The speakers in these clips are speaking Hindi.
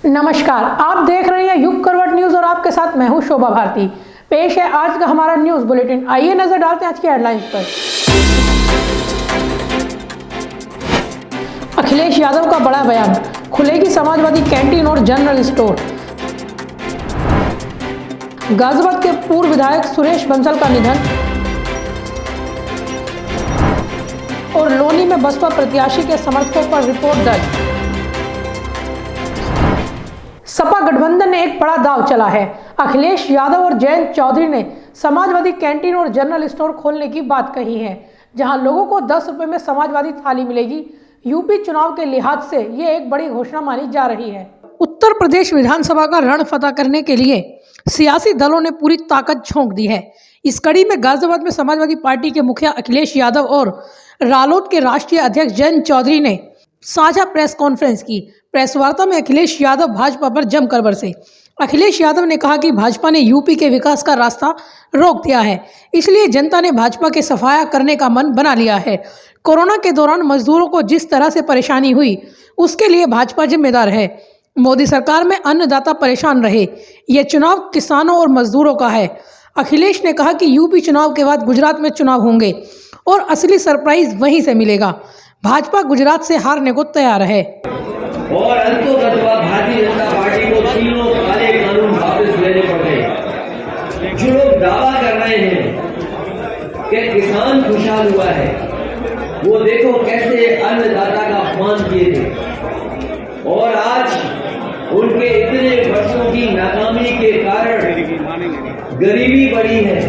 नमस्कार, आप देख रहे हैं युग करवट न्यूज और आपके साथ मैं हूं शोभा भारती। पेश है आज का हमारा न्यूज बुलेटिन। आइए नजर डालते हैं आज की हेडलाइंस पर। अखिलेश यादव का बड़ा बयान, खुलेगी समाजवादी कैंटीन और जनरल स्टोर। गाजियाबाद के पूर्व विधायक सुरेश बंसल का निधन और लोनी में बसपा प्रत्याशी के समर्थकों पर रिपोर्ट दर्ज। सपा गठबंधन ने एक बड़ा दांव चला है। अखिलेश यादव और जयंत चौधरी ने समाजवादी कैंटीन और जनरल स्टोर खोलने की बात कही है, जहां लोगों को 10 रुपए में समाजवादी थाली मिलेगी। यूपी चुनाव के लिहाज से ये एक बड़ी घोषणा मानी जा रही है। उत्तर प्रदेश विधानसभा का रण फतह करने के लिए सियासी दलों ने पूरी ताकत झोंक दी है। इस कड़ी में गाजियाबाद में समाजवादी पार्टी के मुखिया अखिलेश यादव और रालोद के राष्ट्रीय अध्यक्ष जयंत चौधरी ने साझा प्रेस कॉन्फ्रेंस की। प्रेस वार्ता में अखिलेश यादव भाजपा पर जमकर बरसे। अखिलेश यादव ने कहा कि भाजपा ने यूपी के विकास का रास्ता रोक दिया है, इसलिए जनता ने भाजपा के सफाया करने का मन बना लिया है। कोरोना के दौरान मजदूरों को जिस तरह से परेशानी हुई, उसके लिए भाजपा जिम्मेदार है। मोदी सरकार में अन्नदाता परेशान रहे। यह चुनाव किसानों और मजदूरों का है। अखिलेश ने कहा कि यूपी चुनाव के बाद गुजरात में चुनाव होंगे और असली सरप्राइज वहीं से मिलेगा। भाजपा गुजरात से हारने को तैयार है। और अंतोगतवा भारतीय जनता पार्टी को तीनों काले कानून वापस लेने पड़े। जो लोग दावा कर रहे हैं कि किसान खुशहाल हुआ है, वो देखो कैसे अन्नदाता का अपमान किए थे। और आज उनके इतने वर्षों की नाकामी के कारण गरीबी बढ़ी है।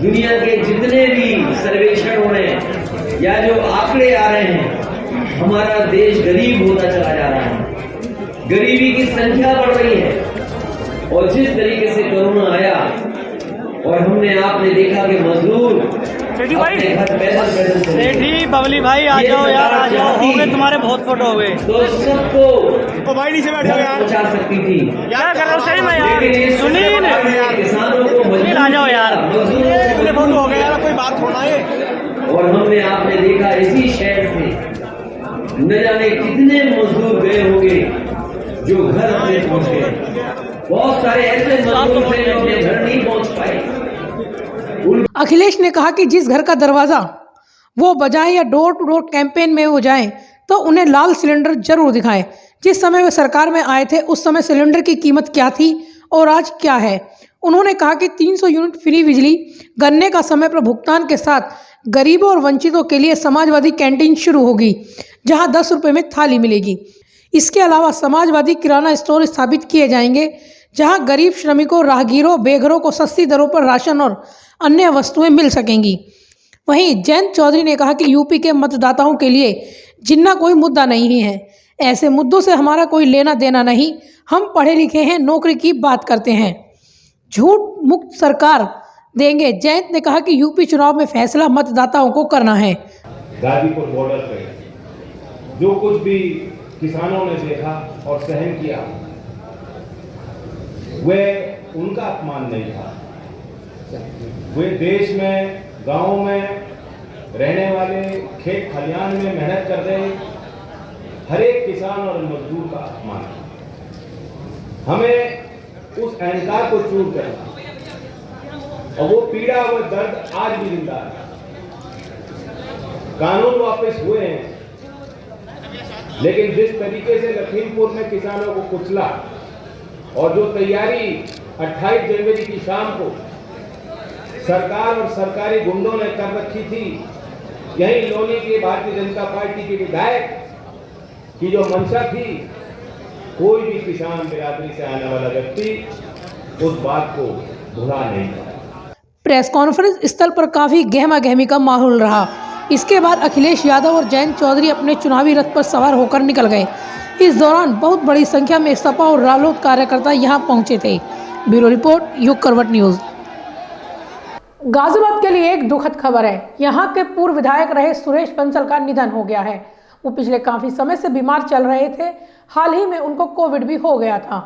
दुनिया के जितने भी सर्वेक्षण हो रहे हैं या जो आंकड़े आ रहे हैं, हमारा देश गरीब होता चला जा रहा है। गरीबी की संख्या बढ़ रही है। और जिस तरीके से कोरोना आया और हमने आपने देखा कि मजदूर अपने घर पैदल बबली भाई आ जाओ यार, आ जाओ, हो गए तुम्हारे बहुत फोटो हो गए तो सबको भाई नीचे बैठ जाओ यार, पहुंचा सकती थी यार कर सही में यार, सुनिए किसानों को आ जाओ यार, मजदूरों फोटो हो गया यार, कोई बात थोड़ा है। और हमने आपने देखा इसी शहर से न जाने कितने मजदूर गए होंगे जो घर अपने पहुंच गए। बहुत सारे ऐसे मजदूर थे जो अपने घर नहीं पहुंच पाए। अखिलेश ने कहा कि जिस घर का दरवाजा वो बजाएं या डोर टू डोर कैंपेन में वो जाएं, तो उन्हें लाल सिलेंडर जरूर दिखाएं। जिस समय वे सरकार में आए थे, उस समय सिलेंडर की कीमत क्या थी और आज क्या है। उन्होंने कहा कि 300 यूनिट फ्री बिजली, गन्ने का समय पर भुगतान के साथ गरीबों और वंचितों के लिए समाजवादी कैंटीन शुरू होगी, जहां 10 रुपए में थाली मिलेगी। इसके अलावा समाजवादी किराना स्टोर स्थापित किए जाएंगे, जहां गरीब श्रमिकों, राहगीरों, बेघरों को सस्ती दरों पर राशन और अन्य वस्तुएं मिल सकेंगी। वहीं जयंत चौधरी ने कहा कि यूपी के मतदाताओं के लिए जिन्ना कोई मुद्दा नहीं है। ऐसे मुद्दों से हमारा कोई लेना देना नहीं। हम पढ़े लिखे हैं, नौकरी की बात करते हैं। झूठ मुक्त सरकार देंगे। जयंत ने कहा कि यूपी चुनाव में फैसला मतदाताओं को करना है। गाजीपुर बॉर्डर पे जो कुछ भी किसानों ने देखा और सहन किया, वे उनका अपमान नहीं था। वे देश में, गांव में रहने वाले, खेत खलियान में मेहनत कर रहे हर एक किसान और मजदूर का अपमान था। हमें उस अहंकार को चूर करना, और वो पीड़ा, वो दर्द आज भी जिंदा है। कानून वापस हुए हैं, लेकिन जिस तरीके से लखीमपुर में किसानों को कुचला और जो तैयारी 28 जनवरी की शाम को सरकार और सरकारी गुंडों ने कर रखी थी, यही लोनी के भारतीय जनता पार्टी के विधायक की जो मंशा थी, कोई भी किसान बिरादरी से आने वाला व्यक्ति उस बात को भुला नहीं पाया। प्रेस कॉन्फ्रेंस स्थल पर काफी गहमा गहमी का माहौल रहा। इसके बाद अखिलेश यादव और जयंत चौधरी अपने चुनावी रथ पर सवार होकर निकल गए। इस दौरान बहुत बड़ी संख्या में सपा और रालोद कार्यकर्ता यहां पहुंचे थे। ब्यूरो रिपोर्ट, युग करवट न्यूज। गाजियाबाद के लिए एक दुखद खबर है। यहां के पूर्व विधायक रहे सुरेश बंसल का निधन हो गया है। वो पिछले काफी समय से बीमार चल रहे थे। हाल ही में उनको कोविड भी हो गया था।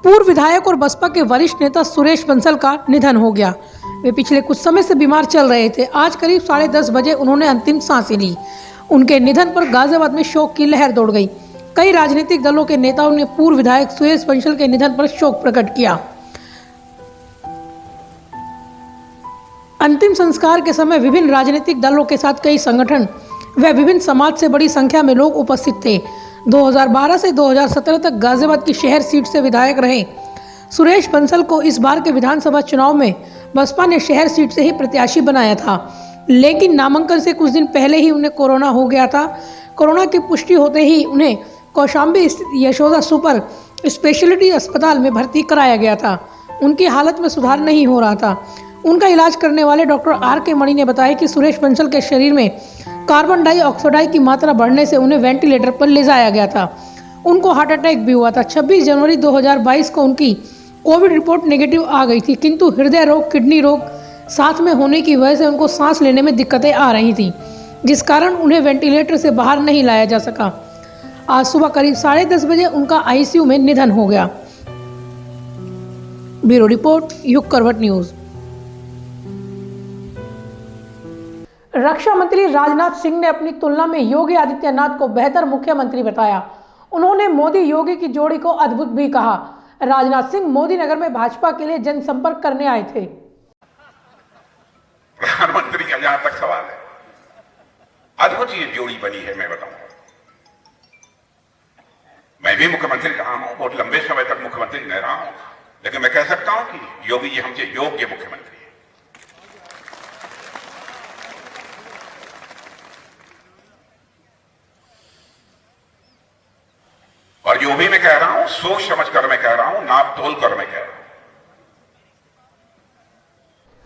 पूर्व विधायक और बसपा के वरिष्ठ नेता सुरेश बंसल का निधन हो गया। वे पिछले कुछ समय से बीमार चल रहे थे। आज करीब 10:30 बजे उन्होंने अंतिम सांसें ली। उनके निधन पर गाजियाबाद में शोक की लहर दौड़ गई। कई राजनीतिक दलों के नेताओं ने पूर्व विधायक सुरेश बंसल के निधन पर शोक प्रकट किया। अंतिम संस्कार के समय विभिन्न राजनीतिक दलों के साथ कई संगठन व विभिन्न समाज से बड़ी संख्या में लोग उपस्थित थे। 2012 से 2017 तक गाजियाबाद की शहर सीट से विधायक रहे सुरेश बंसल को इस बार के विधानसभा चुनाव में बसपा ने शहर सीट से ही प्रत्याशी बनाया था, लेकिन नामांकन से कुछ दिन पहले ही उन्हें कोरोना हो गया था। कोरोना की पुष्टि होते ही उन्हें कौशाम्बी स्थित यशोदा सुपर स्पेशलिटी अस्पताल में भर्ती कराया गया था। उनकी हालत में सुधार नहीं हो रहा था। उनका इलाज करने वाले डॉक्टर R.K. मणि ने बताया कि सुरेश बंसल के शरीर में कार्बन डाइऑक्साइड की मात्रा बढ़ने से उन्हें वेंटिलेटर पर ले जाया गया था। उनको हार्ट अटैक भी हुआ था। 26 जनवरी 2022 को उनकी कोविड रिपोर्ट नेगेटिव आ गई थी, किंतु हृदय रोग, किडनी रोग साथ में होने की वजह से उनको सांस लेने में दिक्कतें आ रही थी, जिस कारण उन्हें वेंटिलेटर से बाहर नहीं लाया जा सका। आज सुबह करीब 10:30 बजे उनका ICU में निधन हो गया। ब्यूरो रिपोर्ट, युग करवट न्यूज। रक्षा मंत्री राजनाथ सिंह ने अपनी तुलना में योगी आदित्यनाथ को बेहतर मुख्यमंत्री बताया। उन्होंने मोदी योगी की जोड़ी को अद्भुत भी कहा। राजनाथ सिंह मोदी नगर में भाजपा के लिए जनसंपर्क करने आए थे। प्रधानमंत्री का जहां तक सवाल है, अद्भुत ये जोड़ी बनी है। मैं बताऊंगा, मैं भी मुख्यमंत्री रहा हूं, बहुत लंबे समय तक मुख्यमंत्री नहीं रहा हूं, लेकिन मैं कह सकता हूं कि योगी जी हमसे योग्य मुख्यमंत्री है। और जो भी मैं कह रहा हूं, सोच समझ कर मैं कह रहा हूं, नाप तोल कर मैं कह रहा हूं।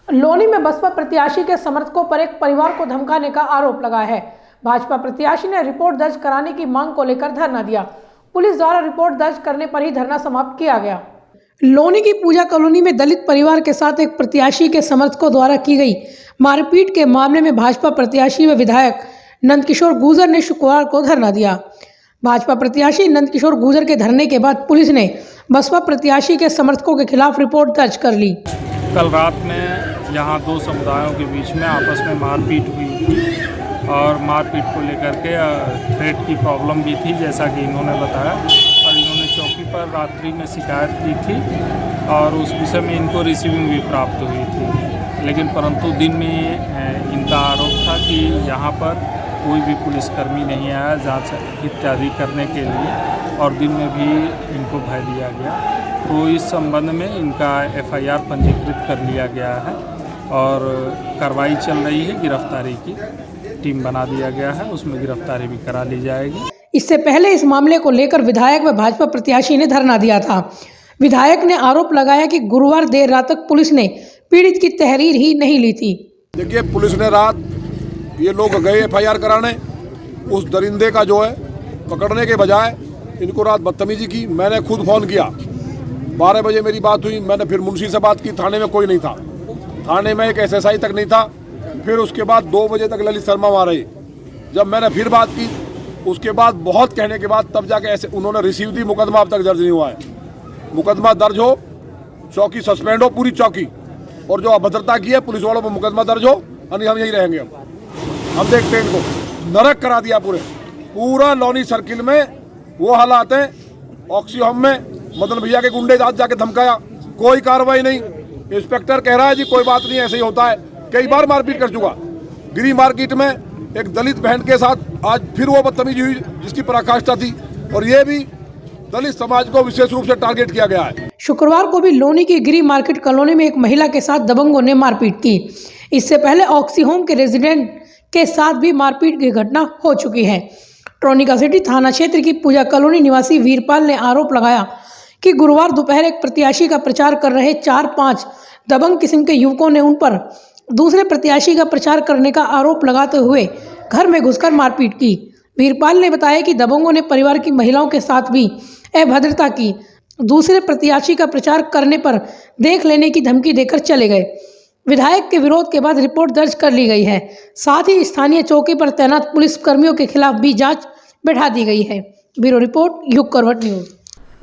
लोनी में बसपा प्रत्याशी के समर्थकों पर एक परिवार को धमकाने का आरोप लगा है। भाजपा प्रत्याशी ने रिपोर्ट दर्ज कराने की मांग को लेकर धरना दिया। पुलिस द्वारा रिपोर्ट दर्ज करने पर ही धरना समाप्त किया गया। लोनी की पूजा कॉलोनी में दलित परिवार के साथ एक प्रत्याशी के समर्थकों द्वारा की गई मारपीट के मामले में भाजपा प्रत्याशी व विधायक नंदकिशोर गुर्जर ने शुक्रवार को धरना दिया। भाजपा प्रत्याशी नंदकिशोर गुर्जर के धरने के बाद पुलिस ने बसपा प्रत्याशी के समर्थकों के खिलाफ रिपोर्ट दर्ज कर ली। कल रात में यहाँ दो समुदायों के बीच में आपस में मारपीट हुई थी और मारपीट को लेकर के थ्रेट की प्रॉब्लम भी थी, जैसा कि इन्होंने बताया। और इन्होंने चौकी पर रात्रि में शिकायत की थी और उस विषय में इनको रिसीविंग भी प्राप्त हुई थी, लेकिन परंतु दिन में इनका आरोप था कि यहाँ पर कोई भी पुलिसकर्मी नहीं आया जांच इत्यादि करने के लिए, और दिन में भी इनको भय दिया गया। तो इस संबंध में इनका FIR पंजीकृत कर लिया गया है और कार्रवाई चल रही है। गिरफ्तारी की टीम बना दिया गया है, उसमें गिरफ्तारी भी करा ली जाएगी। इससे पहले इस मामले को लेकर विधायक व भाजपा प्रत्याशी ने धरना दिया था। विधायक ने आरोप लगाया कि गुरुवार देर रात तक पुलिस ने पीड़ित की तहरीर ही नहीं ली थी। देखिए, पुलिस ने रात ये लोग गए FIR कराने, उस दरिंदे का जो है पकड़ने के बजाय इनको रात बदतमीजी की। मैंने खुद फ़ोन किया, 12 बजे मेरी बात हुई। मैंने फिर मुंशी से बात की, थाने में कोई नहीं था, थाने में एक SSI तक नहीं था। फिर उसके बाद 2 बजे तक ललित शर्मा वहाँ रहे। जब मैंने फिर बात की, उसके बाद बहुत कहने के बाद तब जाके ऐसे उन्होंने रिसीव दी। मुकदमा अब तक दर्ज नहीं हुआ है। मुकदमा दर्ज हो, चौकी सस्पेंड हो पूरी चौकी, और जो अभद्रता की है पुलिस वालों पर मुकदमा दर्ज हो, यानी हम यही रहेंगे। अब हम देखते हैं इनको नरक करा दिया पूरा लोनी सर्किल में। वो हालात हैं, ऑक्सीहोम में मदन भैया के गुंडे आज जाके धमकाया, कोई कार्रवाई नहीं। इंस्पेक्टर कह रहा है जी कोई बात नहीं, ऐसे ही होता है। कई बार मारपीट कर चुका। गिरी मार्केट में एक दलित बहन के साथ आज फिर वो बदतमीजी हुई जिसकी पराकाष्ठा थी, और ये भी दलित समाज को विशेष रूप से टारगेट किया गया है। शुक्रवार को भी लोनी की गिरी मार्केट कॉलोनी में एक महिला के साथ दबंगों ने मारपीट की। इससे पहले ऑक्सीहोम के रेजिडेंट के साथ भी मारपीट की घटना हो चुकी है। ट्रोनिका सिटी थाना क्षेत्र की पूजा कॉलोनी निवासी वीरपाल ने आरोप लगाया कि गुरुवार दोपहर एक प्रत्याशी का प्रचार कर रहे 4-5 दबंग किस्म के युवकों ने उन पर दूसरे प्रत्याशी का प्रचार करने का आरोप लगाते हुए घर में घुसकर मारपीट की। वीरपाल ने बताया कि दबंगों ने परिवार की महिलाओं के साथ भी अभद्रता की। दूसरे प्रत्याशी का प्रचार करने पर देख लेने की धमकी देकर चले गए। विधायक के विरोध के बाद रिपोर्ट दर्ज कर ली गई है। साथ ही स्थानीय चौकी पर तैनात पुलिस कर्मियों के खिलाफ भी जांच बैठा दी गई है। ब्यूरो रिपोर्ट, युग करवट न्यूज।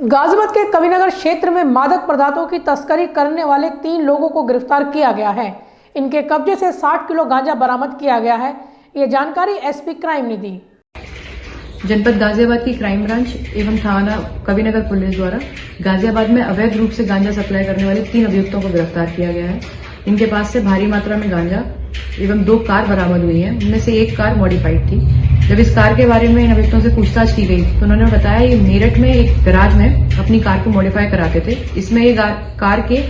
गाजियाबाद के कविनगर क्षेत्र में मादक पदार्थों की तस्करी करने वाले 3 लोगों को गिरफ्तार किया गया है। इनके कब्जे से 60 किलो गांजा बरामद किया गया है। ये जानकारी SP क्राइम ने दी। जनपद गाजियाबाद की क्राइम ब्रांच एवं थाना कविनगर पुलिस द्वारा गाजियाबाद में अवैध रूप से गांजा सप्लाई करने वाले 3 अभियुक्तों को गिरफ्तार किया गया है। इनके पास से भारी मात्रा में गांजा एवं 2 कार बरामद हुई है। इनमें से एक कार मॉडिफाइड थी। जब इस कार के बारे में इन अभियुक्तों से पूछताछ की गई तो उन्होंने बताया ये मेरठ में एक गैराज में अपनी कार को मॉडिफाई कराते थे। इसमें ये कार के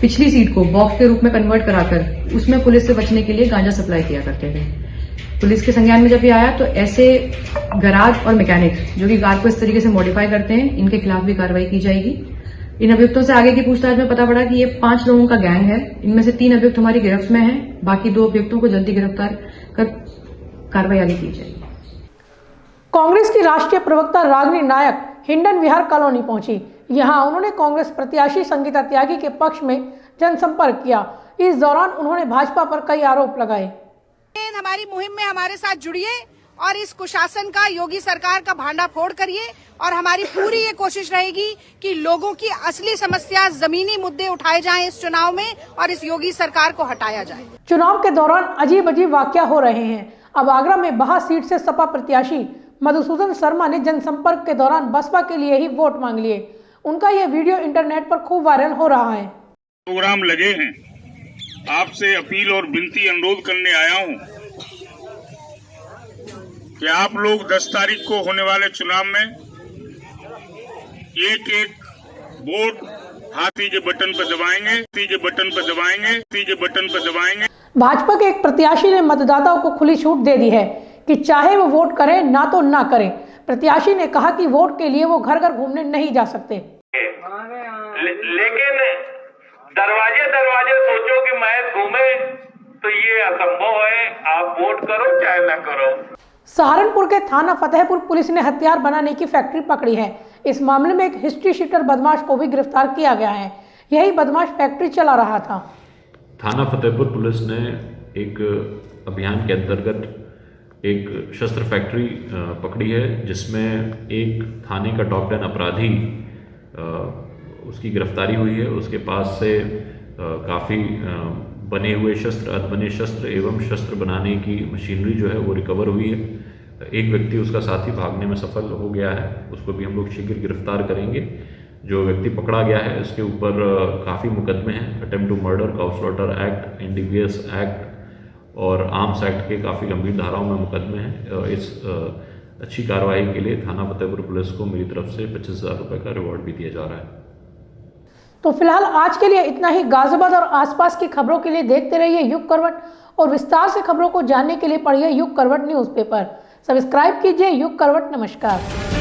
पिछली सीट को बॉक्स के रूप में कन्वर्ट कराकर उसमें पुलिस से बचने के लिए गांजा सप्लाई किया करते थे। पुलिस के संज्ञान में जब ये आया तो ऐसे गैराज और मैकेनिक जो कि कार को इस तरीके से मॉडिफाई करते हैं, इनके खिलाफ भी कार्रवाई की जाएगी। इन अभियुक्तों से आगे की पूछताछ में पता पड़ा कि ये 5 लोगों का गैंग है। इनमें से 3 अभियुक्त हमारी गिरफ्त में हैं। बाकी 2 अभियुक्तों को जल्दी गिरफ्तार कर कार्रवाई आगे की जाएगी। कांग्रेस की राष्ट्रीय प्रवक्ता रागिनी नायक हिंडन विहार कॉलोनी पहुंची। यहां उन्होंने कांग्रेस प्रत्याशी संगीता त्यागी के पक्ष में जनसंपर्क किया। इस दौरान उन्होंने भाजपा पर कई आरोप लगाए। हमारी मुहिम में हमारे साथ जुड़िए और इस कुशासन का, योगी सरकार का भांडाफोड़ करिए और हमारी पूरी ये कोशिश रहेगी कि लोगों की असली समस्या, जमीनी मुद्दे उठाए जाएं इस चुनाव में और इस योगी सरकार को हटाया जाए। चुनाव के दौरान अजीब अजीब वाकया हो रहे हैं। अब आगरा में बहा सीट से सपा प्रत्याशी मधुसूदन शर्मा ने जनसंपर्क के दौरान बसपा के लिए ही वोट मांग लिए। उनका यह वीडियो इंटरनेट पर खूब वायरल हो रहा है। प्रोग्राम लगे हैं, आपसे अपील और विनती अनुरोध करने आया हूं कि आप लोग 10 तारीख को होने वाले चुनाव में एक वोट हाथी के बटन पर दबाएंगे। भाजपा के एक प्रत्याशी ने मतदाताओं को खुली छूट दे दी है कि चाहे वो वोट करें ना तो ना करें। प्रत्याशी ने कहा कि वोट के लिए वो घर घर घूमने नहीं जा सकते, लेकिन दरवाजे सोचो कि मैं घूमे तो ये असंभव है। आप वोट करो चाहे ना करो। सहारनपुर के थाना फतेहपुर पुलिस ने हथियार बनाने की फैक्ट्री पकड़ी है। इस मामले में एक हिस्ट्री शीटर बदमाश को भी गिरफ्तार किया गया है। यही बदमाश फैक्ट्री चला रहा था। थाना फतेहपुर पुलिस ने एक अभियान के अंतर्गत एक शस्त्र फैक्ट्री पकड़ी है, जिसमें एक थाने का टॉप 10 अपराधी उसकी गिरफ्तारी हुई है। उसके पास से काफ़ी बने हुए शस्त्र, अधबने शस्त्र एवं शस्त्र बनाने की मशीनरी जो है वो रिकवर हुई है। एक व्यक्ति उसका साथी भागने में सफल हो गया है, उसको भी हम लोग शीघ्र गिरफ्तार करेंगे। जो व्यक्ति पकड़ा गया है उसके ऊपर काफ़ी मुकदमे हैं। Attempt to murder, cow slaughter act, NDPS act और आर्म्स एक्ट के काफ़ी गंभीर धाराओं में मुकदमे हैं। इस अच्छी कार्रवाई के लिए थाना फतेहपुर पुलिस को मेरी तरफ से 25,000 रुपये का रिवॉर्ड भी दिया जा रहा है। तो फिलहाल आज के लिए इतना ही। गाजियाबाद और आसपास की खबरों के लिए देखते रहिए युग करवट और विस्तार से खबरों को जानने के लिए पढ़िए युग करवट न्यूज़पेपर। सब्सक्राइब कीजिए युग करवट। नमस्कार।